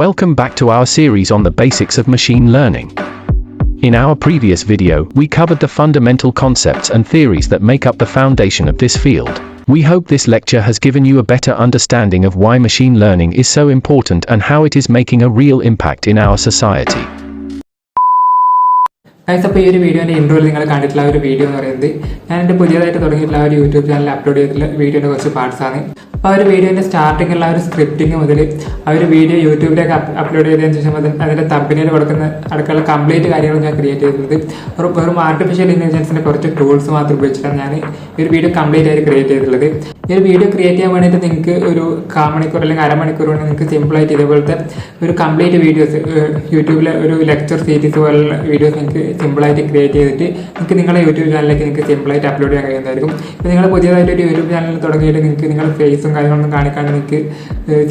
Welcome back to our series on the basics of machine learning. In our previous video, we covered the fundamental concepts and theories that make up the foundation of this field. We hope this lecture has given you a better understanding of why machine learning is so important and how it is making a real impact in our society. Guys, അപ്പോൾ ഈ ഒരു വീഡിയോൻ്റെ ഇൻട്രോയിൽ നിങ്ങൾ കണ്ടിട്ടുള്ള ഒരു video എന്ന് പറയുന്നത് ഞാൻ എൻ്റെ പുതിയതായിട്ട് തുടങ്ങിയിട്ടുള്ള ഒരു യൂട്യൂബ് ചാനലിൽ അപ്ലോഡ് ചെയ്തിട്ടുള്ള വീഡിയോയുടെ കുറച്ച് പാർട്സാണ്. അപ്പോൾ ആ ഒരു വീഡിയോൻ്റെ സ്റ്റാർട്ടിങ്ങുള്ള ഒരു സ്ക്രിപ്റ്റിംഗ് മുതൽ ആ ഒരു വീഡിയോ യൂട്യൂബിലേക്ക് അപ്ലോഡ് ചെയ്തതിന് ശേഷം അതിൻ്റെ തമ്പനിയിൽ കൊടുക്കുന്ന അടക്കമുള്ള കംപ്ലീറ്റ് കാര്യങ്ങൾ ഞാൻ ക്രിയേറ്റ് ചെയ്തിട്ടുള്ളത് വെറും ആർട്ടിഫിഷ്യൽ ഇൻ്റലിജൻസിൻ്റെ കുറച്ച് ടൂൾസ് മാത്രം ഉപയോഗിച്ചിട്ടാണ് ഞാൻ ഈ ഒരു വീഡിയോ കംപ്ലീറ്റ് ആയിട്ട് ക്രിയേറ്റ് ചെയ്തിട്ടുള്ളത്. ഈ ഒരു വീഡിയോ ക്രിയേറ്റ് ചെയ്യാൻ വേണ്ടിയിട്ട് നിങ്ങൾക്ക് ഒരു കാമണിക്കൂർ അല്ലെങ്കിൽ അരമണിക്കൂർ കൊണ്ട് നിങ്ങൾക്ക് സിമ്പിളായിട്ട് ഇതേപോലത്തെ ഒരു കംപ്ലീറ്റ് വീഡിയോസ് യൂട്യൂബിലെ ഒരു ലെക്ചർ സീരീസ് പോലുള്ള വീഡിയോസ് നിങ്ങൾക്ക് സിമ്പിളായിട്ട് ക്രിയേറ്റ് ചെയ്തിട്ട് നിങ്ങൾക്ക് നിങ്ങളുടെ യൂട്യൂബ് ചാനലിലേക്ക് നിങ്ങൾക്ക് സിമ്പിളായിട്ട് അപ്ലോഡ് ചെയ്യാൻ കഴിയുന്നതായിരിക്കും. ഇപ്പോൾ നിങ്ങൾ പുതിയതായിട്ട് ഒരു യൂട്യൂബ് ചാനൽ തുടങ്ങിയിട്ട് നിങ്ങൾക്ക് നിങ്ങളുടെ ഫേസും കാര്യങ്ങളൊന്നും കാണിക്കാണ്ട് നിങ്ങൾക്ക്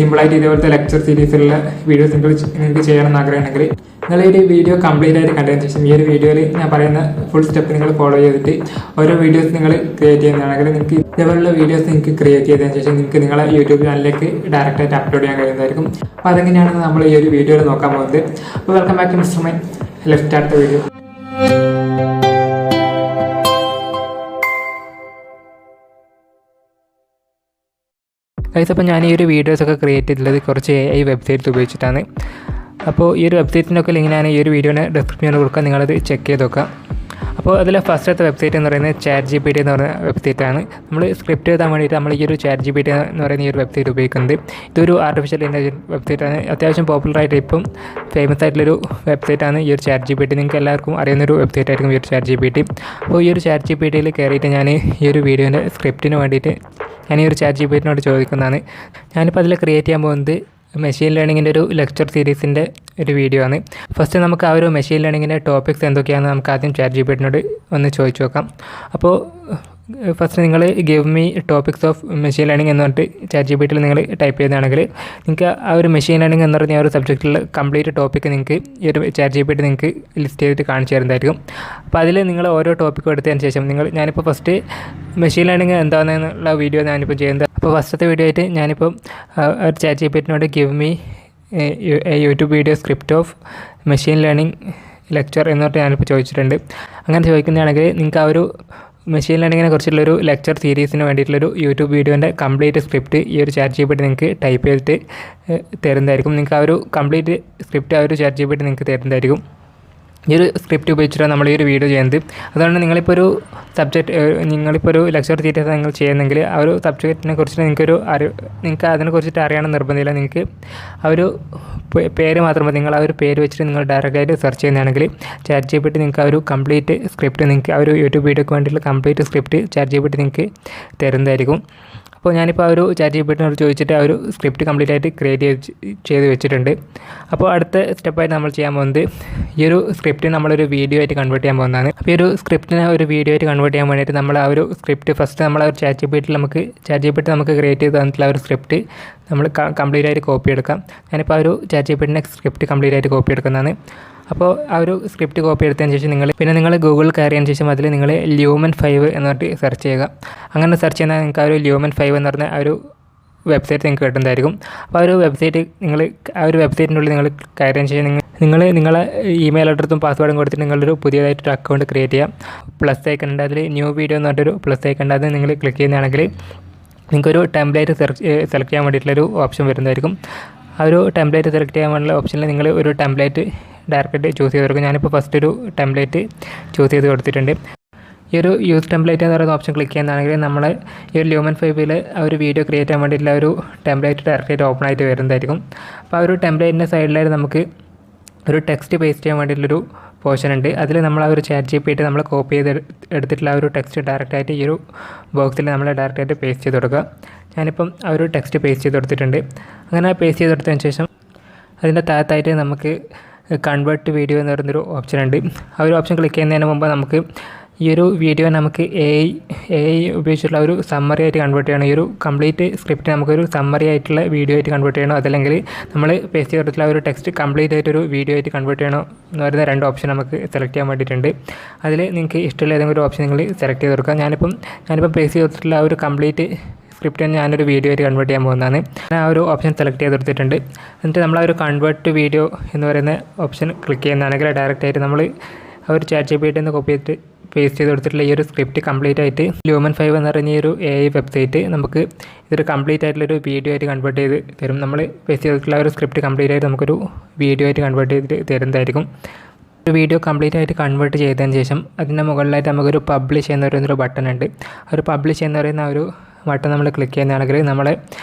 സിമ്പിളായിട്ട് ഇതേപോലത്തെ ലെക്ചർ സീരീസിലുള്ള വീഡിയോസ് നിങ്ങൾക്ക് ചെയ്യണമെന്ന് ആഗ്രഹമുണ്ടെങ്കിൽ നിങ്ങൾ ഈ ഒരു വീഡിയോ കംപ്ലീറ്റ് ആയിട്ട് കണ്ടതിന് ശേഷം ഈ ഒരു വീഡിയോയിൽ ഞാൻ പറയുന്ന ഫുൾ സ്റ്റെപ്പ് നിങ്ങൾ ഫോളോ ചെയ്തിട്ട് ഓരോ വീഡിയോസ് നിങ്ങൾ ക്രിയേറ്റ് ചെയ്യുന്നതാണെങ്കിൽ നിങ്ങൾക്ക് ഇതേപോലുള്ള വീഡിയോസ് നിങ്ങൾക്ക് ക്രിയേറ്റ് ചെയ്തതിന് ശേഷം നിങ്ങൾക്ക് നിങ്ങളെ യൂട്യൂബ് ചാനലിലേക്ക് ഡയറക്റ്റായിട്ട് അപ്ലോഡ് ചെയ്യാൻ കഴിയുന്നതായിരിക്കും. അപ്പോൾ അതെങ്ങനെയാണെന്ന് നമ്മൾ ഈ ഒരു വീഡിയോയിൽ നോക്കാൻ പോകുന്നത്. അപ്പോൾ welcome back to mister mine. Let's start the video. Guys, അപ്പോൾ ഞാൻ ഈ ഒരു വീഡിയോസൊക്കെ ക്രിയേറ്റ് ചെയ്തിട്ടുള്ളത് കുറച്ച് AI വെബ്സൈറ്റ്സ് ഉപയോഗിച്ചിട്ടാണ്. അപ്പോൾ ഈ ഒരു വെബ്സൈറ്റിനൊക്കെ ലിങ്ക് ഞാൻ ഈ ഒരു വീഡിയോയുടെ ഡിസ്ക്രിപ്ഷനിൽ കൊടുക്കാം, നിങ്ങളത് ചെക്ക് ചെയ്ത് നോക്കാം. അപ്പോൾ അതിലെ ഫസ്റ്റത്തെ വെബ്സൈറ്റ് എന്ന് പറയുന്നത് ChatGPT എന്ന് പറയുന്ന വെബ്സൈറ്റാണ്. നമ്മൾ സ്ക്രിപ്റ്റ് എഴുതാൻ വേണ്ടിയിട്ട് നമ്മൾ ഈ ഒരു ChatGPT എന്ന് പറയുന്ന ഈ ഒരു വെബ്സൈറ്റ് ഉപയോഗിക്കുന്നത്. ഇതൊരു ആർട്ടിഫിഷ്യൽ ഇൻ്റലിജൻസ് വെബ്സൈറ്റാണ്. അത്യാവശ്യം പോപ്പുലറായിട്ട് ഇപ്പം ഫേമസ് ആയിട്ടുള്ളൊരു വെബ്സൈറ്റാണ് ഈ ഒരു ChatGPT. നിങ്ങൾക്ക് എല്ലാവർക്കും അറിയുന്നൊരു വെബ്സൈറ്റ് ആയിരിക്കും ഈ ഒരു ChatGPT. അപ്പോൾ ഈ ഒരു ChatGPTയിൽ കയറിയിട്ട് ഞാൻ ഈ ഒരു വീഡിയോൻ്റെ സ്ക്രിപ്റ്റിന് വേണ്ടിയിട്ട് ഞാൻ ഈ ഒരു ChatGPTനോട് ചോദിക്കുന്നതാണ്. ഞാനിപ്പോൾ അതിൽ ക്രിയേറ്റ് ചെയ്യാൻ പോകുന്നത് മെഷീൻ ലേണിങ്ങിൻ്റെ ഒരു ലെക്ചർ സീരീസിൻ്റെ ഒരു വീഡിയോ ആണ്. ഫസ്റ്റ് നമുക്ക് ആ ഒരു മെഷീൻ ലേണിങ്ങിൻ്റെ ടോപ്പിക്സ് എന്തൊക്കെയാണെന്ന് നമുക്ക് ആദ്യം ChatGPTനോട് ഒന്ന് ചോദിച്ചു നോക്കാം. അപ്പോൾ ഫസ്റ്റ് നിങ്ങൾ give me topics of machine learning എന്ന് പറഞ്ഞിട്ട് ChatGPTയിൽ നിങ്ങൾ ടൈപ്പ് ചെയ്യുന്നതാണെങ്കിൽ നിങ്ങൾക്ക് ആ ഒരു മെഷീൻ ലേണിംഗ് എന്ന് പറഞ്ഞ ആ ഒരു സബ്ജക്റ്റിൽ കംപ്ലീറ്റ് ടോപ്പിക്ക് നിങ്ങൾക്ക് ഈ ഒരു ChatGPT നിങ്ങൾക്ക് ലിസ്റ്റ് ചെയ്തിട്ട് കാണിച്ചു തരുന്നതായിരിക്കും. അപ്പോൾ അതിൽ നിങ്ങൾ ഓരോ ടോപ്പിക്കും എടുത്തതിന് ശേഷം ഞാനിപ്പോൾ ഫസ്റ്റ് മെഷീൻ ലേണിംഗ് എന്താണെന്നുള്ള വീഡിയോ ഞാനിപ്പോൾ ചെയ്യുന്നത്. അപ്പോൾ ഫസ്റ്റത്തെ വീഡിയോ ആയിട്ട് ഞാനിപ്പോൾ ഒരു ChatGPTനോട് give me YouTube video script of machine learning lecture എന്നിട്ട് ഞാനിപ്പോൾ ചോദിച്ചിട്ടുണ്ട്. അങ്ങനെ ചോദിക്കുന്നതാണെങ്കിൽ നിങ്ങൾക്ക് ആ ഒരു മെഷീൻ ലേണിങ്ങിനെ കുറിച്ചുള്ളൊരു ലെക്ചർ സീരീസിന് വേണ്ടിയിട്ടുള്ളൊരു യൂട്യൂബ് വീഡിയോൻ്റെ കംപ്ലീറ്റ് സ്ക്രിപ്റ്റ് ഈ ഒരു ChatGPT നിങ്ങൾക്ക് ടൈപ്പ് ചെയ്തിട്ട് തരുന്നതായിരിക്കും. നിങ്ങൾക്ക് ആ ഒരു കംപ്ലീറ്റ് സ്ക്രിപ്റ്റ് ആ ഒരു ChatGPT നിങ്ങൾക്ക് തരുന്നതായിരിക്കും. ഈ ഒരു സ്ക്രിപ്റ്റ് ഉപയോഗിച്ചിട്ടാണ് നമ്മൾ ഈ ഒരു വീഡിയോ ചെയ്യുന്നത്. അതുകൊണ്ട് നിങ്ങളിപ്പോൾ ഒരു നിങ്ങളിപ്പോൾ ഒരു ലെക്ചർ സീരീസ് നിങ്ങൾ ചെയ്യുന്നെങ്കിൽ ആ ഒരു സബ്ജക്റ്റിനെ കുറിച്ചിട്ട് നിങ്ങൾക്ക് അതിനെക്കുറിച്ചിട്ട് അറിയണമെന്ന് നിർബന്ധമില്ല. നിങ്ങൾക്ക് ആ ഒരു പേര് മാത്രം മതി. നിങ്ങൾ ആ ഒരു പേര് വെച്ചിട്ട് നിങ്ങൾ ഡയറക്റ്റായിട്ട് സെർച്ച് ചെയ്യുന്നതാണെങ്കിൽ ChatGPT നിങ്ങൾക്ക് ആ ഒരു കംപ്ലീറ്റ് സ്ക്രിപ്റ്റ് നിങ്ങൾക്ക് ആ ഒരു യൂട്യൂബ് വീഡിയോക്ക് വേണ്ടിയിട്ടുള്ള കംപ്ലീറ്റ് സ്ക്രിപ്റ്റ് ChatGPT നിങ്ങൾക്ക് തരുന്നതായിരിക്കും. അപ്പോൾ ഞാനിപ്പോൾ ആ ഒരു ChatGPTനോട് ചോദിച്ചിട്ട് ആ ഒരു സ്ക്രിപ്റ്റ് കംപ്ലീറ്റ് ആയിട്ട് ക്രിയേറ്റ് ചെയ്ത് വെച്ചിട്ടുണ്ട്. അപ്പോൾ അടുത്ത സ്റ്റെപ്പായിട്ട് നമ്മൾ ചെയ്യാൻ പോകുന്നത് ഈ ഒരു സ്ക്രിപ്റ്റ് നമ്മളൊരു വീഡിയോ ആയിട്ട് കൺവേർട്ട് ചെയ്യാൻ പോകുന്നതാണ്. അപ്പോൾ ഈ ഒരു സ്ക്രിപ്റ്റിനെ ഒരു വീഡിയോ ആയിട്ട് കൺവേർട്ട് ചെയ്യാൻ വേണ്ടിയിട്ട് നമ്മൾ ആ ഒരു സ്ക്രിപ്റ്റ് ഫസ്റ്റ് നമ്മൾ ആ ഒരു ChatGPT നമുക്ക് ക്രിയേറ്റ് ചെയ്ത് തന്നിട്ടുള്ള ആ ഒരു സ്ക്രിപ്റ്റ് നമ്മൾ കംപ്ലീറ്റ് ആയിട്ട് കോപ്പി എടുക്കാം. ഞാനിപ്പോൾ ആ ഒരു ChatGPTൻ്റെ സ്ക്രിപ്റ്റ് കംപ്ലീറ്റ് ആയിട്ട് കോപ്പി എടുക്കുന്നതാണ്. അപ്പോൾ ആ ഒരു സ്ക്രിപ്റ്റ് കോപ്പി എടുത്തതിന് ശേഷം നിങ്ങൾ ഗൂഗിളിൽ കയറിയതിന് ശേഷം അതിൽ നിങ്ങൾ Lumen 5 എന്ന് പറഞ്ഞിട്ട് സെർച്ച് ചെയ്യുക. അങ്ങനെ സെർച്ച് ചെയ്യുന്ന നിങ്ങൾക്ക് ആ ഒരു Lumen 5 എന്ന് പറഞ്ഞ ആ ഒരു വെബ്സൈറ്റ് നിങ്ങൾക്ക് കിട്ടുന്നതായിരിക്കും. അപ്പോൾ ആ ഒരു വെബ്സൈറ്റ് ആ ഒരു വെബ്സൈറ്റിനുള്ളിൽ നിങ്ങൾ കയറിയതിന് ശേഷം നിങ്ങളെ ഇമെയിൽ അഡ്രസ്സും പാസ്വേഡും കൊടുത്തിട്ട് നിങ്ങളൊരു പുതിയതായിട്ടൊരു അക്കൗണ്ട് ക്രിയേറ്റ് ചെയ്യാം. പ്ലസ് ഐക്കൺ ഉണ്ട്, അതിൽ ന്യൂ വീഡിയോ എന്ന് പറഞ്ഞിട്ടൊരു പ്ലസ് ഐക്കൺ ഉണ്ട്. അത് നിങ്ങൾ ക്ലിക്ക് ചെയ്യുന്നതാണെങ്കിൽ നിങ്ങൾക്കൊരു ടെംപ്ലേറ്റ് സെലക്ട് ചെയ്യാൻ വേണ്ടിയിട്ടുള്ളൊരു ഓപ്ഷൻ വരുന്നതായിരിക്കും. ആ ഒരു ടെംപ്ലേറ്റ് സെലക്ട് ചെയ്യാൻ വേണ്ടിയുള്ള ഓപ്ഷനിൽ നിങ്ങൾ ഒരു ടെംപ്ലേറ്റ് ഡയറക്റ്റ് ചൂസ് ചെയ്ത് കൊടുക്കും. ഞാനിപ്പോൾ ഫസ്റ്റ് ഒരു ടെംപ്ലേറ്റ് ചൂസ് ചെയ്ത് കൊടുത്തിട്ടുണ്ട്. ഈ ഒരു യൂസ് ടെംപ്ലേറ്റ് എന്ന് പറയുന്ന ഓപ്ഷൻ ക്ലിക്ക് ചെയ്യുന്നതാണെങ്കിൽ നമ്മൾ ഈ ഒരു Lumen 5ൽ ആ ഒരു വീഡിയോ ക്രിയേറ്റ് ചെയ്യാൻ വേണ്ടിയിട്ടുള്ള ഒരു ടെംപ്ലേറ്റ് ഡയറക്റ്റായിട്ട് ഓപ്പൺ ആയിട്ട് വരുന്നതായിരിക്കും. അപ്പോൾ ആ ഒരു ടെംപ്ലേറ്റിൻ്റെ സൈഡിലായിട്ട് നമുക്ക് ഒരു ടെക്സ്റ്റ് പേസ്റ്റ് ചെയ്യാൻ വേണ്ടിയിട്ടുള്ളൊരു പോർഷൻ ഉണ്ട്. അതിൽ നമ്മൾ ആ ഒരു ChatGPT നമ്മൾ കോപ്പി ചെയ്ത് എടുത്തിട്ടുള്ള ആ ഒരു ടെക്സ്റ്റ് ഡയറക്റ്റായിട്ട് ഈ ഒരു ബോക്സിൽ നമ്മൾ ഡയറക്റ്റായിട്ട് പേസ്റ്റ് ചെയ്ത് കൊടുക്കുക. ഞാനിപ്പം ആ ഒരു ടെക്സ്റ്റ് പേസ്റ്റ് ചെയ്ത് കൊടുത്തിട്ടുണ്ട്. അങ്ങനെ പേസ്റ്റ് ചെയ്ത് കൊടുത്തതിന് ശേഷം അതിൻ്റെ താഴത്തായിട്ട് നമുക്ക് കൺവേർട്ട് വീഡിയോ എന്ന് പറയുന്നൊരു ഓപ്ഷൻ ഉണ്ട്. ആ ഒരു ഓപ്ഷൻ ക്ലിക്ക് ചെയ്യുന്നതിന് മുമ്പ് നമുക്ക് ഈ ഒരു വീഡിയോ നമുക്ക് AI ഉപയോഗിച്ചിട്ടുള്ള ഒരു സമ്മറി ആയിട്ട് കൺവേർട്ട് ചെയ്യണം. ഈ ഒരു കംപ്ലീറ്റ് സ്ക്രിപ്റ്റ് നമുക്കൊരു സമ്മറി ആയിട്ടുള്ള വീഡിയോ ആയിട്ട് കൺവേർട്ട് ചെയ്യണം. അതല്ലെങ്കിൽ നമ്മൾ പേസ്റ്റ് ചെയ്തിട്ടുള്ള ഒരു ടെക്സ്റ്റ് കംപ്ലീറ്റ് ആയിട്ടൊരു വീഡിയോ ആയിട്ട് കൺവേർട്ട് ചെയ്യണം എന്ന് പറയുന്ന രണ്ട് ഓപ്ഷൻ നമുക്ക് സെലക്ട് ചെയ്യാൻ വേണ്ടിയിട്ടുണ്ട്. അതിൽ നിങ്ങൾക്ക് ഇഷ്ടമുള്ള ഏതെങ്കിലും ഒരു ഓപ്ഷൻ നിങ്ങൾ സെലക്ട് ചെയ്ത് കൊടുക്കുക. ഞാനിപ്പം പേസ്റ്റ് ചെയ്തിട്ടുള്ള ഒരു കംപ്ലീറ്റ് സ്ക്രിപ്റ്റ് ഞാനൊരു വീഡിയോ ആയിട്ട് കൺവേർട്ട് ചെയ്യാൻ പോകുന്നതാണ്. ഞാൻ ആ ഒരു ഓപ്ഷൻ സെലക്ട് ചെയ്ത് കൊടുത്തിട്ടുണ്ട്. എന്നിട്ട് നമ്മൾ ആ ഒരു കൺവേർട്ട് ടു വീഡിയോ എന്ന് പറയുന്ന ഓപ്ഷൻ ക്ലിക്ക് ചെയ്യുന്നതാണെങ്കിൽ ഡയറക്റ്റായിട്ട് നമ്മൾ ആ ഒരു ChatGPT നിന്ന് കോപ്പി ചെയ്തിട്ട് പേസ്റ്റ് ചെയ്ത് കൊടുത്തിട്ടുള്ള ഈ ഒരു സ്ക്രിപ്റ്റ് കംപ്ലീറ്റ് ആയിട്ട് Lumen 5 എന്ന് പറയുന്ന ഈ ഒരു AI വെബ്സൈറ്റ് നമുക്ക് ഇതൊരു കംപ്ലീറ്റ് ആയിട്ടുള്ളൊരു വീഡിയോ ആയിട്ട് കൺവേർട്ട് ചെയ്ത് തരും. നമ്മൾ പേസ്റ്റ് ചെയ്തിട്ടുള്ള ഒരു സ്ക്രിപ്റ്റ് കംപ്ലീറ്റ് ആയിട്ട് നമുക്കൊരു വീഡിയോ ആയിട്ട് കൺവേർട്ട് ചെയ്തിട്ട് തരുന്നതായിരിക്കും. ഒരു വീഡിയോ കംപ്ലീറ്റ് ആയിട്ട് കൺവേർട്ട് ചെയ്തതിന് ശേഷം അതിൻ്റെ മുകളിലായിട്ട് നമുക്കൊരു പബ്ലിഷ് എന്ന് പറയുന്നൊരു ബട്ടൺ ഉണ്ട്. ഒരു പബ്ലിഷ് എന്ന് പറയുന്ന ഒരു ബട്ടൺ നമ്മൾ ക്ലിക്ക് ചെയ്യുന്നതാണെങ്കിൽ നമ്മളെ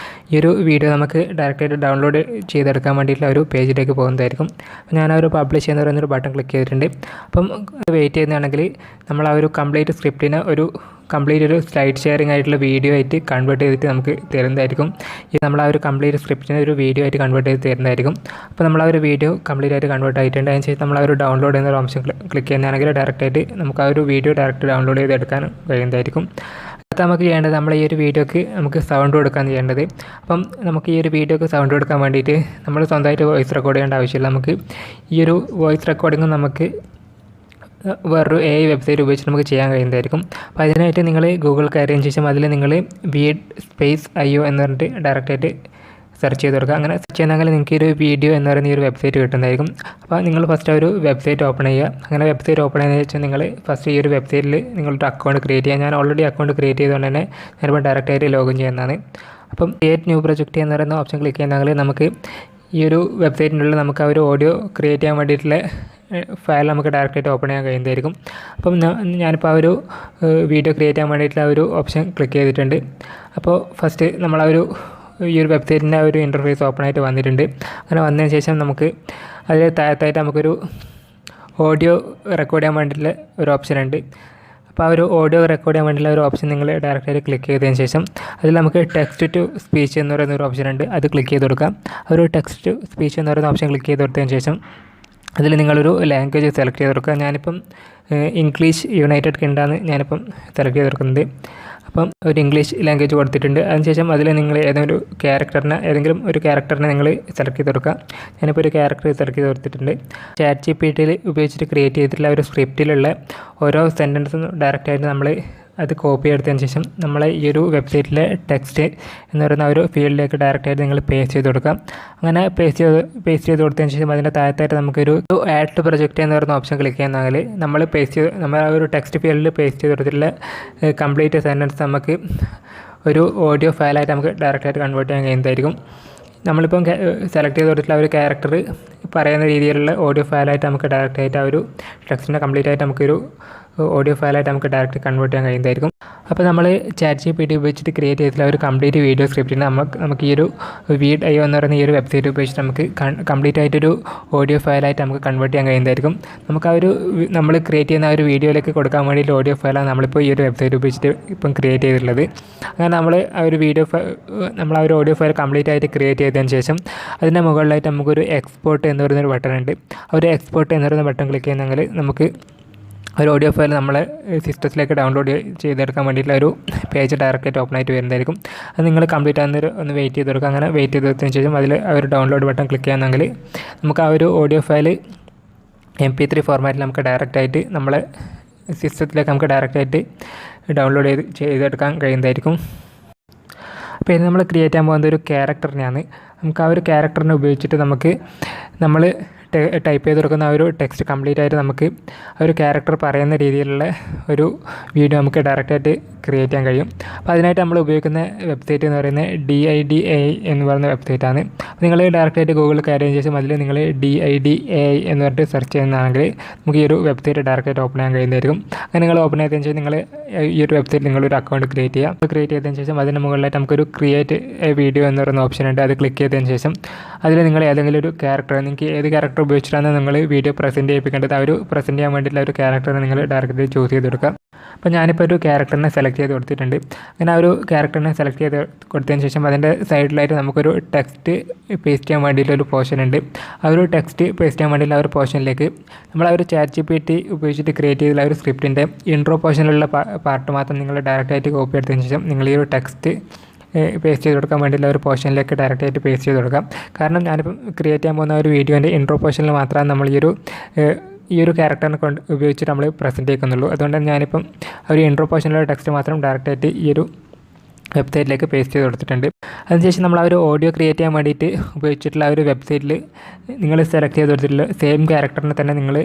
ഈ ഒരു വീഡിയോ നമുക്ക് ഡയറക്റ്റായിട്ട് ഡൗൺലോഡ് ചെയ്തെടുക്കാൻ വേണ്ടിയിട്ടുള്ള ഒരു പേജിലേക്ക് പോകുന്നതായിരിക്കും. ഞാൻ ആ ഒരു പബ്ലിഷ് എന്ന് പറയുന്നൊരു ബട്ടൺ ക്ലിക്ക് ചെയ്തിട്ടുണ്ട്. അപ്പം വെയിറ്റ് ചെയ്യുന്നതാണെങ്കിൽ നമ്മൾ ആ ഒരു കംപ്ലീറ്റ് സ്ക്രിപ്റ്റിനെ ഒരു കംപ്ലീറ്റ് ഒരു സ്ലൈഡ് ഷെയറിംഗ് ആയിട്ടുള്ള വീഡിയോ ആയിട്ട് കൺവേർട്ട് ചെയ്തിട്ട് നമുക്ക് തരുന്നതായിരിക്കും. ഇത് നമ്മൾ ആ ഒരു കംപ്ലീറ്റ് സ്ക്രിപ്റ്റിനെ ഒരു വീഡിയോ ആയിട്ട് കൺവേർട്ട് ചെയ്ത് തരുന്നതായിരിക്കും. അപ്പോൾ നമ്മൾ ആ ഒരു വീഡിയോ കംപ്ലീറ്റ് ആയിട്ട് കൺവേർട്ട് ആയിട്ടുണ്ട്. അതിനുശേഷം നമ്മൾ ആ ഒരു ഡൗൺലോഡ് എന്നൊരു ഓപ്ഷൻ ക്ലിക്ക് ചെയ്യുന്നതാണെങ്കിൽ ഡയറക്റ്റായിട്ട് നമുക്ക് ആ ഒരു വീഡിയോ ഡയറക്റ്റ് ഡൗൺലോഡ് ചെയ്തെടുക്കാൻ കഴിയുന്നതായിരിക്കും. അടുത്ത നമുക്ക് ചെയ്യേണ്ടത് നമ്മൾ ഈ ഒരു വീഡിയോക്ക് നമുക്ക് സൗണ്ട് കൊടുക്കാൻ ചെയ്യേണ്ടത്. അപ്പം നമുക്ക് ഈ ഒരു വീഡിയോക്ക് സൗണ്ട് കൊടുക്കാൻ വേണ്ടിയിട്ട് നമ്മൾ സ്വന്തമായിട്ട് വോയിസ് റെക്കോർഡ് ചെയ്യേണ്ട ആവശ്യമില്ല. നമുക്ക് ഈ ഒരു വോയിസ് റെക്കോർഡിങ് നമുക്ക് വേറൊരു AI വെബ്സൈറ്റ് ഉപയോഗിച്ച് നമുക്ക് ചെയ്യാൻ കഴിയുന്നതായിരിക്കും. അപ്പോൾ അതിനായിട്ട് നിങ്ങൾ ഗൂഗിൾ കയറിയതിന് ശേഷം അതിൽ നിങ്ങൾ VidSpace.io എന്ന് പറഞ്ഞിട്ട് ഡയറക്റ്റായിട്ട് സെർച്ച് ചെയ്ത് കൊടുക്കുക. അങ്ങനെ സെർച്ച് ചെയ്യുന്നെങ്കിൽ നിങ്ങൾക്ക് ഒരു വീഡിയോ എന്ന് പറയുന്ന ഈ ഒരു വെബ്സൈറ്റ് കിട്ടുന്നതായിരിക്കും. അപ്പോൾ നിങ്ങൾ ഫസ്റ്റ് ആ ഒരു വെബ്സൈറ്റ് ഓപ്പൺ ചെയ്യുക. അങ്ങനെ വെബ്സൈറ്റ് ഓപ്പൺ ചെയ്തതിന് ശേഷം നിങ്ങൾ ഫസ്റ്റ് ഈ ഒരു വെബ്സൈറ്റിൽ നിങ്ങളുടെ അക്കൗണ്ട് ക്രിയേറ്റ് ചെയ്യുക. ഞാൻ ഓൾറെഡി അക്കൗണ്ട് ക്രിയേറ്റ് ചെയ്തുകൊണ്ട് തന്നെ ഞാനിപ്പോൾ ഡയറക്റ്റായിട്ട് ലോഗിൻ ചെയ്യുന്നതാണ്. അപ്പം ക്രിയേറ്റ് ന്യൂ പ്രൊജക്റ്റ് എന്ന് പറയുന്ന ഓപ്ഷൻ ക്ലിക്ക് ചെയ്യുന്നെങ്കിൽ നമുക്ക് ഈ ഒരു വെബ്സൈറ്റിനുള്ളിൽ നമുക്ക് ആ ഒരു ഓഡിയോ ക്രിയേറ്റ് ചെയ്യാൻ വേണ്ടിയിട്ടുള്ള ഫയൽ നമുക്ക് ഡയറക്റ്റായിട്ട് ഓപ്പൺ ചെയ്യാൻ കഴിയുന്നതായിരിക്കും. അപ്പം ഞാനിപ്പോൾ ആ ഒരു വീഡിയോ ക്രിയേറ്റ് ചെയ്യാൻ വേണ്ടിയിട്ടുള്ള ആ ഒരു ഓപ്ഷൻ ക്ലിക്ക് ചെയ്തിട്ടുണ്ട്. അപ്പോൾ ഫസ്റ്റ് നമ്മൾ ആ ഒരു ഈ ഒരു വെബ്സൈറ്റിൻ്റെ ആ ഒരു ഇൻ്റർഫേസ് ഓപ്പൺ ആയിട്ട് വന്നിട്ടുണ്ട്. അങ്ങനെ വന്നതിന് ശേഷം നമുക്ക് അതിൽ താഴത്തായിട്ട് നമുക്കൊരു ഓഡിയോ റെക്കോർഡ് ചെയ്യാൻ വേണ്ടിയിട്ടുള്ള ഒരു ഓപ്ഷൻ ഉണ്ട്. അപ്പോൾ ആ ഒരു ഓഡിയോ റെക്കോർഡ് ചെയ്യാൻ വേണ്ടിയുള്ള ഒരു ഓപ്ഷൻ നിങ്ങൾ ഡയറക്റ്റായിട്ട് ക്ലിക്ക് ചെയ്തതിന് ശേഷം അതിൽ നമുക്ക് ടെക്സ്റ്റ് ടു സ്പീച്ച് എന്ന് പറയുന്ന ഒരു ഓപ്ഷൻ ഉണ്ട്. അത് ക്ലിക്ക് ചെയ്ത് കൊടുക്കാം. ആ ഒരു ടെക്സ്റ്റ് ടു സ്പീച്ച് എന്ന് പറയുന്ന ഓപ്ഷൻ ക്ലിക്ക് ചെയ്ത് കൊടുത്തതിന് ശേഷം അതിൽ നിങ്ങളൊരു ലാംഗ്വേജ് സെലക്ട് ചെയ്ത് കൊടുക്കുക. ഞാനിപ്പം ഇംഗ്ലീഷ് യുണൈറ്റഡ് കിങ്ഡമാണ് ഞാനിപ്പം സെലക്ട് ചെയ്ത് കൊടുക്കുന്നത്. അപ്പം ഒരു ഇംഗ്ലീഷ് ലാംഗ്വേജ് കൊടുത്തിട്ടുണ്ട്. അതിനുശേഷം അതിൽ നിങ്ങൾ ഏതെങ്കിലും ഒരു ക്യാരക്ടറിനെ നിങ്ങൾ സെലക്ട് ചെയ്ത് കൊടുക്കുക. ഞാനിപ്പോൾ ഒരു ക്യാരക്ടർ സെലക്ട് ചെയ്ത് കൊടുത്തിട്ടുണ്ട്. ChatGPTയിൽ ഉപയോഗിച്ചിട്ട് ക്രിയേറ്റ് ചെയ്തിട്ടുള്ള ഒരു സ്ക്രിപ്റ്റിലുള്ള ഓരോ സെൻറ്റൻസും ഡയറക്റ്റായിട്ട് നമ്മൾ അത് കോപ്പി എടുത്തതിന് ശേഷം നമ്മളെ ഈ ഒരു വെബ്സൈറ്റിലെ ടെക്സ്റ്റ് എന്ന് പറയുന്ന ഒരു ഫീൽഡിലേക്ക് ഡയറക്റ്റായിട്ട് നിങ്ങൾ പേസ്റ്റ് ചെയ്ത് കൊടുക്കാം. അങ്ങനെ പേസ്റ്റ് ചെയ്ത് കൊടുത്തതിന് ശേഷം അതിൻ്റെ താഴത്തായിട്ട് നമുക്കൊരു ആഡ് ടു പ്രൊജക്റ്റ് എന്ന് പറയുന്ന ഓപ്ഷൻ ക്ലിക്ക് ചെയ്യുന്നതിൽ നമ്മൾ ആ ഒരു ടെക്സ്റ്റ് ഫീൽഡിൽ പേസ്റ്റ് ചെയ്ത് കൊടുത്തിട്ടുള്ള കംപ്ലീറ്റ് സെൻറ്റൻസ് നമുക്ക് ഒരു ഓഡിയോ ഫയലായിട്ട് നമുക്ക് ഡയറക്റ്റായിട്ട് കൺവേർട്ട് ചെയ്യാൻ കഴിയുന്നതായിരിക്കും. നമ്മളിപ്പം സെലക്ട് ചെയ്ത് കൊടുത്തിട്ടുള്ള ഒരു ക്യാരക്ടർ പറയുന്ന രീതിയിലുള്ള ഓഡിയോ ഫയലായിട്ട് നമുക്ക് ഡയറക്റ്റായിട്ട് ആ ഒരു ടെക്സ്റ്റിനെ കംപ്ലീറ്റ് ആയിട്ട് നമുക്കൊരു ഓഡിയോ ഫയലായിട്ട് നമുക്ക് ഡയറക്റ്റ് കൺവേർട്ട് ചെയ്യാൻ കഴിയുന്നതായിരിക്കും. അപ്പോൾ നമ്മൾ ChatGPT ഉപയോഗിച്ചിട്ട് ക്രിയേറ്റ് ചെയ്തിട്ടുള്ള ഒരു കംപ്ലീറ്റ് വീഡിയോ സ്ക്രിപ്റ്റിന് നമുക്ക് ഈ ഒരു Vid.io എന്ന് പറയുന്ന ഈ ഒരു വെബ്സൈറ്റ് ഉപയോഗിച്ചിട്ട് നമുക്ക് കംപ്ലീറ്റ് ആയിട്ടൊരു ഓഡിയോ ഫയലായിട്ട് നമുക്ക് കൺവേർട്ട് ചെയ്യാൻ കഴിയുന്നതായിരിക്കും. നമുക്ക് ആ ഒരു നമ്മൾ ക്രിയേറ്റ് ചെയ്യുന്ന ആ ഒരു വീഡിയോയിലേക്ക് കൊടുക്കാൻ വേണ്ടിയിട്ട് ഓഡിയോ ഫയലാണ് നമ്മളിപ്പോൾ ഈ ഒരു വെബ്സൈറ്റ് ഉപയോഗിച്ചിട്ട് ഇപ്പം ക്രിയേറ്റ് ചെയ്തിട്ടുള്ളത്. അങ്ങനെ നമ്മൾ ആ ഒരു നമ്മൾ ആ ഒരു ഓഡിയോ ഫയൽ കംപ്ലീറ്റ് ആയിട്ട് ക്രിയേറ്റ് ചെയ്തതിന് ശേഷം അതിൻ്റെ മുകളിലായിട്ട് നമുക്കൊരു എക്സ്പോർട്ട് എന്ന് പറയുന്നൊരു ബട്ടൺ ഉണ്ട്. ആ ഒരു എക്സ്പോർട്ട് എന്ന് പറയുന്ന ബട്ടൺ ക്ലിക്ക് ചെയ്യുന്നെങ്കിൽ നമുക്ക് ഒരു ഓഡിയോ ഫയൽ നമ്മളെ സിസ്റ്റത്തിലേക്ക് ഡൗൺലോഡ് ചെയ്തെടുക്കാൻ വേണ്ടിയിട്ടുള്ള ഒരു പേജ് ഡയറക്റ്റായിട്ട് ഓപ്പൺ ആയിട്ട് വരുന്നതായിരിക്കും. അത് നിങ്ങൾ കംപ്ലീറ്റ് ആകുന്നൊരു ഒന്ന് വെയിറ്റ് ചെയ്ത് കൊടുക്കുക. അങ്ങനെ വെയിറ്റ് ചെയ്തതിന് ശേഷം അതിൽ ആ ഒരു ഡൗൺലോഡ് ബട്ടൺ ക്ലിക്ക് ചെയ്യാമെന്നെങ്കിൽ നമുക്ക് ആ ഒരു ഓഡിയോ ഫയൽ MP3 ഫോർമാറ്റിൽ നമുക്ക് ഡയറക്റ്റായിട്ട് നമ്മളെ സിസ്റ്റത്തിലേക്ക് നമുക്ക് ഡയറക്റ്റായിട്ട് ഡൗൺലോഡ് ചെയ്തെടുക്കാൻ കഴിയുന്നതായിരിക്കും. അപ്പോൾ ഇത് നമ്മൾ ക്രിയേറ്റ് ചെയ്യാൻ പോകുന്ന ഒരു ക്യാരക്ടറിനെയാണ്. നമുക്ക് ആ ഒരു ക്യാരക്ടറിനെ ഉപയോഗിച്ചിട്ട് നമ്മൾ ടൈപ്പ് ചെയ്ത് കൊടുക്കുന്ന ആ ഒരു ടെക്സ്റ്റ് കംപ്ലീറ്റ് ആയിട്ട് നമുക്ക് ആ ഒരു ക്യാരക്ടർ പറയുന്ന രീതിയിലുള്ള ഒരു വീഡിയോ നമുക്ക് ഡയറക്റ്റായിട്ട് ക്രിയേറ്റ് ചെയ്യാൻ കഴിയും. അപ്പോൾ അതിനായിട്ട് നമ്മൾ ഉപയോഗിക്കുന്ന വെബ്സൈറ്റ് എന്ന് പറയുന്നത് DIDAI എന്ന് പറയുന്ന വെബ്സൈറ്റാണ്. അപ്പോൾ നിങ്ങൾ ഡയറക്റ്റായിട്ട് ഗൂഗിളിൽ കയറിയതിന് ശേഷം അതിൽ നിങ്ങൾ DIDAI എന്ന് പറഞ്ഞിട്ട് സെർച്ച് ചെയ്യുന്നതാണെങ്കിൽ നമുക്ക് ഈ ഒരു വെബ്സൈറ്റ് ഡയറക്റ്റായിട്ട് ഓപ്പൺ ചെയ്യാൻ കഴിയുന്നതായിരിക്കും. അങ്ങനെ നിങ്ങൾ ഓപ്പൺ ചെയ്തതിന് ശേഷം നിങ്ങൾ ഈ ഒരു വെബ്സൈറ്റിൽ നിങ്ങളൊരു അക്കൗണ്ട് ക്രിയേറ്റ് ചെയ്യുക. ക്രിയേറ്റ് ചെയ്തതിന് ശേഷം അതിന് മുകളിലായിട്ട് നമുക്കൊരു ക്രിയേറ്റ് വീഡിയോ എന്ന് പറയുന്ന ഓപ്ഷൻ ഉണ്ട്. അത് ക്ലിക്ക് ചെയ്തതിന് ശേഷം അതിൽ നിങ്ങൾ ഏതെങ്കിലും ഒരു ക്യാരക്ടർ നിങ്ങൾക്ക് ഏത് ക്യാരക്ടർ ഉപയോഗിച്ചിട്ടാണ് നിങ്ങൾ വീഡിയോ പ്രസൻറ്റ് ചെയ്യിപ്പിക്കേണ്ടത് ആ ഒരു പ്രസൻറ്റ് ചെയ്യാൻ വേണ്ടിയിട്ടുള്ള ഒരു ക്യാരക്ടറിനെ നിങ്ങൾ ഡയറക്റ്റ് ചൂസ് ചെയ്ത് കൊടുക്കുക. അപ്പോൾ ഞാനിപ്പോൾ ഒരു ക്യാരക്ടറിനെ സെലക്ട് ചെയ്ത് കൊടുത്തിട്ടുണ്ട്. അങ്ങനെ ആ ഒരു ക്യാരക്ടറിനെ സെലക്ട് ചെയ്ത് കൊടുത്തതിന് ശേഷം അതിൻ്റെ സൈഡിലായിട്ട് നമുക്കൊരു ടെക്സ്റ്റ് പേസ്റ്റ് ചെയ്യാൻ വേണ്ടിയിട്ടുള്ളൊരു പോർഷൻ ഉണ്ട്. ആ ഒരു ടെക്സ്റ്റ് പേസ്റ്റ് ചെയ്യാൻ വേണ്ടിയിട്ടുള്ള ആ ഒരു പോർഷനിലേക്ക് നമ്മൾ ആ ഒരു ChatGPT ഉപയോഗിച്ചിട്ട് ക്രിയേറ്റ് ചെയ്തിട്ടുള്ള ഒരു സ്ക്രിപ്റ്റിൻ്റെ ഇൻട്രോ പോർഷനിലുള്ള പാർട്ട് മാത്രം നിങ്ങൾ ഡയറക്റ്റായിട്ട് കോപ്പി എടുത്തതിന് ശേഷം നിങ്ങൾ ഈ ഒരു ടെക്സ്റ്റ് പേസ്റ്റ് ചെയ്ത് കൊടുക്കാൻ വേണ്ടിയുള്ള ഒരു പോർഷനിലേക്ക് ഡയറക്റ്റായിട്ട് പേസ്റ്റ് ചെയ്ത് കൊടുക്കാം. കാരണം ഞാനിപ്പം ക്രിയേറ്റ് ചെയ്യാൻ പോകുന്ന ഒരു വീഡിയോൻ്റെ ഇൻട്രോ പോർഷനിൽ മാത്രമാണ് നമ്മൾ ഈ ഒരു ക്യാരക്ടറിനെ ഉപയോഗിച്ചിട്ട് നമ്മൾ പ്രസൻറ്റ് ചെയ്യുന്നുള്ളൂ. അതുകൊണ്ട് ഞാനിപ്പം ഒരു ഇൻട്രോ പോർഷനിലുള്ള ടെക്സ്റ്റ് മാത്രം ഡയറക്റ്റായിട്ട് ഈ ഒരു വെബ്സൈറ്റിലേക്ക് പേസ്റ്റ് ചെയ്ത് കൊടുത്തിട്ടുണ്ട്. അതിനുശേഷം നമ്മൾ ആ ഒരു ഓഡിയോ ക്രിയേറ്റ് ചെയ്യാൻ വേണ്ടിയിട്ട് ഉപയോഗിച്ചിട്ടുള്ള ആ ഒരു വെബ്സൈറ്റിൽ നിങ്ങൾ സെലക്ട് ചെയ്ത് കൊടുത്തിട്ടുള്ള സെയിം ക്യാരക്ടറിനെ തന്നെ നിങ്ങൾ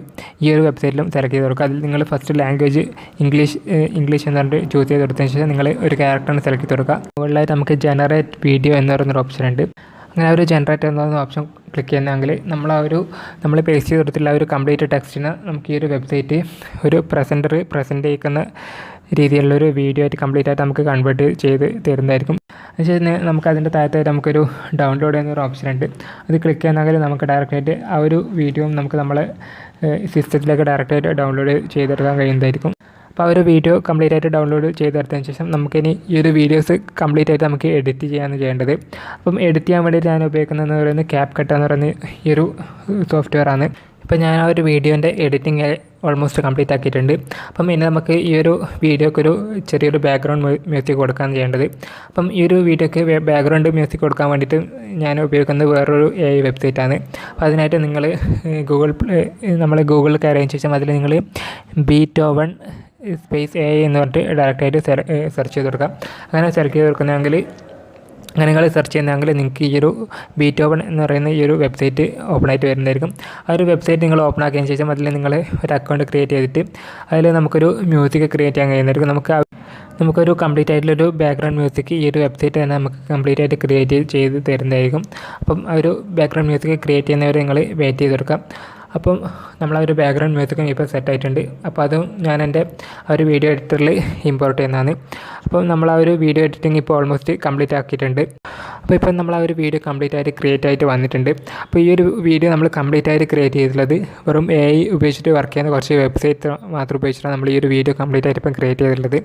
ഈ ഒരു വെബ്സൈറ്റിലും സെലക്ട് ചെയ്ത് കൊടുക്കുക. അതിൽ നിങ്ങൾ ഫസ്റ്റ് ലാംഗ്വേജ് ഇംഗ്ലീഷ് എന്ന് പറഞ്ഞിട്ട് ചൂസ് ചെയ്ത് കൊടുത്തതിന് ശേഷം നിങ്ങൾ ഒരു ക്യാരക്ടറിനെ സെലക്ട് ചെയ്ത് കൊടുക്കുക. മുകളിലായിട്ട് നമുക്ക് ജനറേറ്റ് വീഡിയോ എന്ന് പറയുന്നൊരു ഓപ്ഷൻ ഉണ്ട്. അങ്ങനെ ഒരു ജനറേറ്റ് എന്ന ഓപ്ഷൻ ക്ലിക്ക് ചെയ്യുന്നതെങ്കിൽ നമ്മൾ പേസ്റ്റ് ചെയ്ത് കൊടുത്തിട്ടുള്ള ഒരു കംപ്ലീറ്റ് ടെക്സ്റ്റിന് നമുക്ക് ഈ ഒരു വെബ്സൈറ്റ് ഒരു പ്രസൻറ്റ് ചെയ്യിക്കുന്ന രീതിയിലുള്ളൊരു വീഡിയോ ആയിട്ട് കംപ്ലീറ്റ് ആയിട്ട് നമുക്ക് കൺവേർട്ട് ചെയ്ത് തരുന്നതായിരിക്കും. അതുശേഷം നമുക്ക് അതിൻ്റെ താഴത്തായിട്ട് നമുക്കൊരു ഡൗൺലോഡ് എന്നൊരു ഓപ്ഷൻ ഉണ്ട്. അത് ക്ലിക്ക് ചെയ്യുന്നെങ്കിൽ നമുക്ക് ഡയറക്റ്റായിട്ട് ആ ഒരു വീഡിയോ നമുക്ക് നമ്മളെ സിസ്റ്റത്തിലേക്ക് ഡയറക്റ്റായിട്ട് ഡൗൺലോഡ് ചെയ്തെടുക്കാൻ കഴിയുന്നതായിരിക്കും. അപ്പോൾ ആ ഒരു വീഡിയോ കംപ്ലീറ്റ് ആയിട്ട് ഡൗൺലോഡ് ചെയ്തെടുത്തതിന് ശേഷം നമുക്കിനി ഈ ഒരു വീഡിയോസ് കംപ്ലീറ്റ് ആയിട്ട് നമുക്ക് എഡിറ്റ് ചെയ്യാനാണ് ചെയ്യേണ്ടത്. അപ്പം എഡിറ്റ് ചെയ്യാൻ വേണ്ടിയിട്ട് ഞാൻ ഉപയോഗിക്കുന്നതെന്ന് പറയുന്നത് CapCut എന്ന് പറയുന്ന ഈ ഒരു സോഫ്റ്റ്വെയർ ആണ്. ഇപ്പോൾ ഞാൻ ആ ഒരു വീഡിയോൻ്റെ എഡിറ്റിംഗ് ഓൾമോസ്റ്റ് കംപ്ലീറ്റ് ആക്കിയിട്ടുണ്ട്. അപ്പം ഇനി നമുക്ക് ഈ ഒരു വീഡിയോക്കൊരു ചെറിയൊരു ബാക്ക്ഗ്രൗണ്ട് മ്യൂസിക് കൊടുക്കാൻ ചെയ്യേണ്ടത്. അപ്പം ഈ ഒരു വീഡിയോക്ക് ബാക്ക്ഗ്രൗണ്ട് മ്യൂസിക് കൊടുക്കാൻ വേണ്ടിയിട്ട് ഞാൻ ഉപയോഗിക്കുന്നത് വേറൊരു AI വെബ്സൈറ്റാണ്. അപ്പോൾ അതിനായിട്ട് നിങ്ങൾ ഗൂഗിളിൽ കയറിയതിന് ശേഷം അതിൽ നിങ്ങൾ BeetOven AI എന്ന് പറഞ്ഞിട്ട് ഡയറക്റ്റായിട്ട് സെർച്ച് ചെയ്ത് കൊടുക്കാം. അങ്ങനെ സെർച്ച് ചെയ്ത് കൊടുക്കുന്നതെങ്കിൽ അങ്ങനെ നിങ്ങൾ സെർച്ച് ചെയ്യുന്നതെങ്കിൽ നിങ്ങൾക്ക് ഈ ഒരു BeetOven എന്ന് പറയുന്ന ഈ ഒരു വെബ്സൈറ്റ് ഓപ്പൺ ആയിട്ട് വരുന്നതായിരിക്കും. ആ ഒരു വെബ്സൈറ്റ് നിങ്ങൾ ഓപ്പൺ ആക്കിയതിന് ശേഷം അതിൽ നിങ്ങൾ ഒരു അക്കൗണ്ട് ക്രിയേറ്റ് ചെയ്തിട്ട് അതിൽ നമുക്കൊരു മ്യൂസിക് ക്രിയേറ്റ് ചെയ്യാൻ കഴിയുന്നതായിരിക്കും. നമുക്കൊരു കംപ്ലീറ്റ് ആയിട്ടുള്ളൊരു ബാക്ക്ഗ്രൗണ്ട് മ്യൂസിക് ഈ ഒരു വെബ്സൈറ്റ് തന്നെ നമുക്ക് കംപ്ലീറ്റ് ആയിട്ട് ക്രിയേറ്റ് ചെയ്ത് തരുന്നതായിരിക്കും. അപ്പം ആ ഒരു ബാക്ക്ഗ്രൗണ്ട് മ്യൂസിക് ക്രിയേറ്റ് ചെയ്യുന്നവരെ നിങ്ങൾ വെയിറ്റ് ചെയ്ത് കൊടുക്കാം. അപ്പം നമ്മളാ ഒരു ബാക്ക്ഗ്രൗണ്ട് മ്യൂസിക്കും ഇപ്പോൾ സെറ്റായിട്ടുണ്ട്. അപ്പോൾ അതും ഞാൻ എൻ്റെ ആ ഒരു വീഡിയോ എഡിറ്ററിൽ ഇമ്പോർട്ട് ചെയ്യുന്നതാണ്. അപ്പോൾ നമ്മൾ ആ ഒരു വീഡിയോ എഡിറ്റിംഗ് ഇപ്പോൾ ഓൾമോസ്റ്റ് കംപ്ലീറ്റ് ആക്കിയിട്ടുണ്ട്. അപ്പോൾ ഇപ്പം നമ്മൾ ആ ഒരു വീഡിയോ കംപ്ലീറ്റ് ആയിട്ട് ക്രിയേറ്റ് ആയിട്ട് വന്നിട്ടുണ്ട്. അപ്പോൾ ഈ ഒരു വീഡിയോ നമ്മൾ കംപ്ലീറ്റ് ആയിട്ട് ക്രിയേറ്റ് ചെയ്തിട്ടുള്ളത് വെറും AI ഉപയോഗിച്ചിട്ട് വർക്ക് ചെയ്യുന്ന കുറച്ച് വെബ്സൈറ്റ് മാത്രം ഉപയോഗിച്ചിട്ടാണ് നമ്മൾ ഈ ഒരു വീഡിയോ കംപ്ലീറ്റ് ആയിട്ട് ഇപ്പം ക്രിയേറ്റ് ചെയ്തിട്ടുള്ളത്.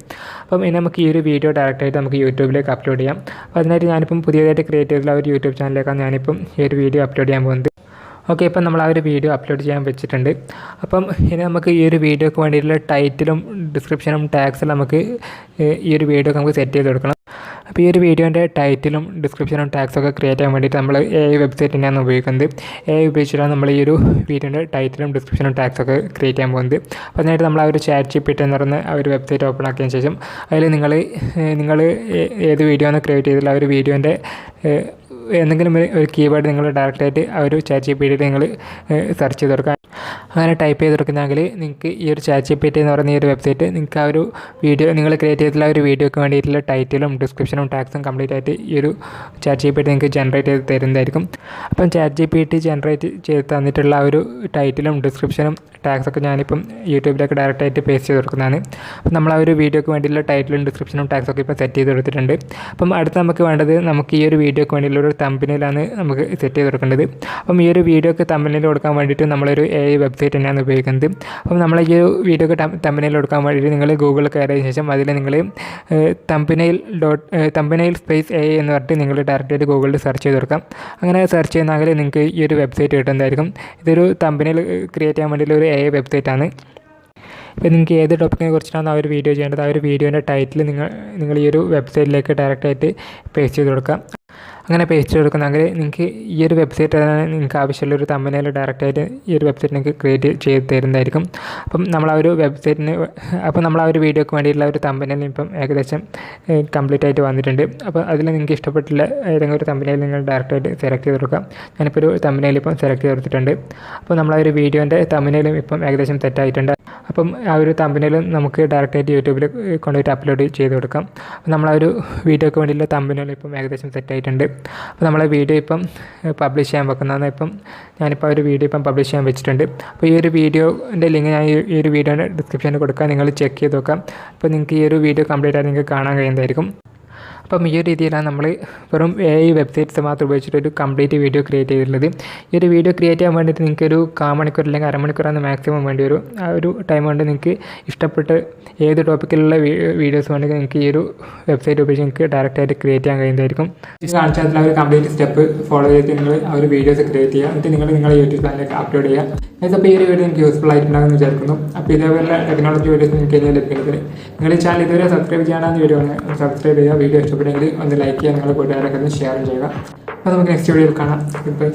അപ്പം ഇനി നമുക്ക് ഈ ഒരു വീഡിയോ ഡയറക്റ്റായിട്ട് നമുക്ക് യൂട്യൂബിലേക്ക് അപ്ലോഡ് ചെയ്യാം. അപ്പോൾ അതിനായിട്ട് ഞാനിപ്പം പുതിയതായിട്ട് ക്രിയേറ്റ് ചെയ്തിട്ടുള്ള ഒരു യൂട്യൂബ് ചാനലിലേക്കാണ് ഞാനിപ്പം ഈ ഒരു വീഡിയോ അപ്ലോഡ് ചെയ്യാൻ പോകുന്നത്. ഓക്കെ, ഇപ്പം നമ്മൾ ആ ഒരു വീഡിയോ അപ്ലോഡ് ചെയ്യാൻ വെച്ചിട്ടുണ്ട്. അപ്പം ഇനി നമുക്ക് ഈ ഒരു വീഡിയോക്ക് വേണ്ടിയിട്ടുള്ള ടൈറ്റിലും ഡിസ്ക്രിപ്ഷനും ടാഗ്സും നമുക്ക് ഈ ഒരു വീഡിയോക്ക് നമുക്ക് സെറ്റ് ചെയ്ത് കൊടുക്കണം. അപ്പോൾ ഈ ഒരു വീഡിയോൻ്റെ ടൈറ്റിലും ഡിസ്ക്രിപ്ഷനും ടാഗ്സൊക്കെ ക്രിയേറ്റ് ചെയ്യാൻ വേണ്ടിയിട്ട് നമ്മൾ AI വെബ്സൈറ്റ് തന്നെയാണ് ഉപയോഗിക്കുന്നത്. AI ഉപയോഗിച്ചിട്ടാണ് നമ്മൾ ഈ ഒരു വീഡിയോൻ്റെ ടൈറ്റിലും ഡിസ്ക്രിപ്ഷനും ടാഗ്സൊക്കെ ക്രിയേറ്റ് ചെയ്യാൻ പോകുന്നത്. അപ്പോൾ അതിനായിട്ട് നമ്മൾ ആ ഒരു ChatGPT എന്ന് പറയുന്ന ആ ഒരു വെബ്സൈറ്റ് ഓപ്പൺ ആക്കിയതിന് ശേഷം അതിൽ നിങ്ങൾ ഏത് വീഡിയോ ആണ് ക്രിയേറ്റ് ചെയ്തിട്ടുള്ള ആ ഒരു വീഡിയോൻ്റെ എന്തെങ്കിലും ഒരു കീവേഡ് നിങ്ങൾ ഡയറക്റ്റായിട്ട് ആ ഒരു ChatGPT നിങ്ങൾ സെർച്ച് ചെയ്ത് കൊടുക്കുക. അങ്ങനെ ടൈപ്പ് ചെയ്ത് കൊടുക്കുന്നതെങ്കിൽ നിങ്ങൾക്ക് ഈ ഒരു ChatGPT എന്ന് പറയുന്ന ഈ ഒരു വെബ്സൈറ്റ് നിങ്ങൾക്ക് ആ ഒരു വീഡിയോ നിങ്ങൾ ക്രിയേറ്റ് ചെയ്തിട്ടുള്ള ഒരു വീഡിയോക്ക് വേണ്ടിയിട്ടുള്ള ടൈറ്റിലും ഡിസ്ക്രിപ്ഷനും ടാഗ്സും കംപ്ലീറ്റ് ആയിട്ട് ഈ ഒരു ChatGPT നിങ്ങൾക്ക് ജനറേറ്റ് ചെയ്ത് തരുന്നതായിരിക്കും. അപ്പം ChatGPT ജനറേറ്റ് ചെയ്ത് തന്നിട്ടുള്ള ആ ഒരു ടൈറ്റിലും ഡിസ്ക്രിപ്ഷനും ടാഗ്സൊക്കെ ഞാനിപ്പം യൂട്യൂബിലേക്ക് ഡയറക്റ്റായിട്ട് പേസ്റ്റ് ചെയ്ത് കൊടുക്കുന്നതാണ്. അപ്പം നമ്മൾ ആ ഒരു വീഡിയോക്ക് വേണ്ടിയിട്ടുള്ള ടൈറ്റിലും ഡിസ്ക്രിപ്ഷനും ടാഗ്സൊക്കെ ഇപ്പോൾ സെറ്റ് ചെയ്ത് കൊടുത്തിട്ടുണ്ട്. അപ്പം അടുത്ത് നമുക്ക് വേണ്ടത് നമുക്ക് ഈ ഒരു വീഡിയോക്ക് വേണ്ടിയിട്ടുള്ള ഒരു തമ്പനയിലാണ് നമുക്ക് സെറ്റ് ചെയ്ത് കൊടുക്കേണ്ടത്. അപ്പം ഈ ഒരു വീഡിയോക്ക് തമ്പനയിൽ കൊടുക്കാൻ വേണ്ടിയിട്ട് നമ്മളൊരു AI വെബ്സൈറ്റ് തന്നെയാണ് ഉപയോഗിക്കുന്നത്. അപ്പം നമ്മൾ ഈ ഒരു വീഡിയോക്ക് തമ്പനയിൽ കൊടുക്കാൻ വേണ്ടിയിട്ട് നിങ്ങൾ ഗൂഗിളിൽ കയറിയതിന് ശേഷം അതിൽ നിങ്ങൾ തമ്പനയിൽ സ്പേസ് AI എന്ന് പറഞ്ഞിട്ട് നിങ്ങൾ ഡയറക്റ്റായിട്ട് ഗൂഗിളിൽ സെർച്ച് ചെയ്ത് കൊടുക്കാം. അങ്ങനെ സെർച്ച് ചെയ്യുന്നെങ്കിൽ നിങ്ങൾക്ക് ഈ ഒരു വെബ്സൈറ്റ് കിട്ടുന്നതായിരിക്കും. ഇതൊരു തമ്പനയിൽ ക്രിയേറ്റ് ചെയ്യാൻ വേണ്ടിയിട്ടുള്ള ഒരു AI വെബ്സൈറ്റാണ്. ഇപ്പോൾ നിങ്ങൾക്ക് ഏത് ടോപ്പിക്കിനെ കുറിച്ചിട്ടാണ് ആ ഒരു വീഡിയോ ചെയ്യേണ്ടത് ആ ഒരു വീഡിയോൻ്റെ ടൈറ്റിൽ നിങ്ങൾ ഈ ഒരു വെബ്സൈറ്റിലേക്ക് ഡയറക്റ്റായിട്ട് പേസ്റ്റ് ചെയ്ത് കൊടുക്കാം. അങ്ങനെ പേസ്റ്റ് കൊടുക്കുന്നെങ്കിൽ നിങ്ങൾക്ക് ഈ ഒരു വെബ്സൈറ്റ് നിങ്ങൾക്ക് ആവശ്യമുള്ള ഒരു തമ്പനയിൽ ഡയറക്റ്റായിട്ട് ഈ ഒരു വെബ്സൈറ്റ് നിങ്ങൾക്ക് ക്രിയേറ്റ് ചെയ്ത് തരുന്നതായിരിക്കും. അപ്പം നമ്മൾ ആ ഒരു വീഡിയോക്ക് വേണ്ടിയിട്ടുള്ള ഒരു തമ്പനയിൽ ഇപ്പം ഏകദേശം കംപ്ലീറ്റ് ആയിട്ട് വന്നിട്ടുണ്ട്. അപ്പോൾ അതിൽ നിങ്ങൾക്ക് ഇഷ്ടപ്പെട്ടില്ല ഏതെങ്കിലും ഒരു തമ്പനയിൽ നിങ്ങൾ ഡയറക്റ്റായിട്ട് സെലക്ട് ചെയ്ത് കൊടുക്കാം. ഞാനിപ്പോൾ ഒരു തമ്പനയിൽ ഇപ്പം സെലക്ട് ചെയ്ത് കൊടുത്തിട്ടുണ്ട്. അപ്പോൾ നമ്മൾ ആ ഒരു വീഡിയോൻ്റെ തമ്പനയിലും ഇപ്പം ഏകദേശം തെറ്റായിട്ടുണ്ട്. അപ്പം ആ ഒരു തമ്പനയിൽ നമുക്ക് ഡയറക്റ്റായിട്ട് യൂട്യൂബിൽ കൊണ്ടുപോയിട്ട് അപ്ലോഡ് ചെയ്ത് കൊടുക്കാം. അപ്പോൾ നമ്മൾ ആ ഒരു വീഡിയോക്ക് വേണ്ടിയിട്ടുള്ള തമ്പനയിൽ ഇപ്പം ഏകദേശം സെറ്റായിട്ടുണ്ട്. അപ്പോൾ നമ്മളെ വീഡിയോ ഇപ്പം പബ്ലിഷ് ചെയ്യാൻ വെക്കുന്നതാണ്. ഞാനിപ്പോൾ ഒരു വീഡിയോ ഇപ്പം പബ്ലിഷ് ചെയ്യാൻ വെച്ചിട്ടുണ്ട്. അപ്പോൾ ഈ ഒരു വീഡിയോൻ്റെ ലിങ്ക് ഞാൻ ഈ ഒരു വീഡിയോയുടെ ഡിസ്ക്രിപ്ഷനിൽ കൊടുക്കാം. നിങ്ങൾ ചെക്ക് ചെയ്ത് നോക്കാം. അപ്പോൾ നിങ്ങൾക്ക് ഈ ഒരു വീഡിയോ കംപ്ലീറ്റ് ആയിട്ട് നിങ്ങൾക്ക് കാണാൻ കഴിയുന്നതായിരിക്കും. അപ്പം ഈ ഒരു രീതിയിലാണ് നമ്മൾ വെറും AI വെബ്സൈറ്റ്സ് മാത്രം ഉപയോഗിച്ചിട്ടൊരു കംപ്ലീറ്റ് വീഡിയോ ക്രിയേറ്റ് ചെയ്തിട്ടുള്ളത്. ഈ ഒരു വീഡിയോ ക്രിയേറ്റ് ചെയ്യാൻ വേണ്ടിയിട്ട് നിങ്ങൾക്ക് ഒരു 1/4 മണിക്കൂർ അല്ലെങ്കിൽ അരമണിക്കൂറാണ് മാക്സിമം വേണ്ടി വരും. ആ ഒരു ടൈം കൊണ്ട് നിങ്ങൾക്ക് ഇഷ്ടപ്പെട്ട് ഏത് ടോപ്പിക്കിലുള്ള വീഡിയോസ് വേണമെങ്കിൽ നിങ്ങൾക്ക് ഈ ഒരു വെബ്സൈറ്റ് ഉപയോഗിച്ച് നിങ്ങൾക്ക് ഡയറക്റ്റായിട്ട് ക്രിയേറ്റ് ചെയ്യാൻ കഴിയുന്നതായിരിക്കും. കാണിച്ചാൽ ആ ഒരു കംപ്ലീറ്റ് സ്റ്റെപ്പ് ഫോളോ ചെയ്തിട്ട് നിങ്ങൾ ആ ഒരു വീഡിയോസ് ക്രിയേറ്റ് ചെയ്യുക. എന്നിട്ട് നിങ്ങൾ നിങ്ങളുടെ യൂട്യൂബ് ചാനലിലേക്ക് അപ്ലോഡ് ചെയ്യുക. അപ്പോൾ ഈ ഒരു വീഡിയോ എനിക്ക് യൂസ്ഫുൾ ആയിട്ടുണ്ടാകുമെന്ന് വിചാരിക്കുന്നു. അപ്പോൾ ഇതേപോലെ ടെക്നോളജി വീഡിയോസ് നിങ്ങൾക്ക് കഴിഞ്ഞാൽ ലഭിക്കുന്നത് നിങ്ങൾ ഈ ചാനൽ ഇതുവരെ സബ്സ്ക്രൈബ് ചെയ്യാനാണ് വീഡിയോ സബ്സ്ക്രൈബ് ചെയ്യുക. വീഡിയോ ഇഷ്ടപ്പെട്ടെങ്കിൽ ഒന്ന് ലൈക്ക് ചെയ്യുക, നിങ്ങളുടെ കൂട്ടുകാരൊക്കെ ഒന്ന് ഷെയർ ചെയ്യുക. അപ്പോൾ നമുക്ക് നെക്സ്റ്റ് വീഡിയോയിൽ കാണാം. Good bye.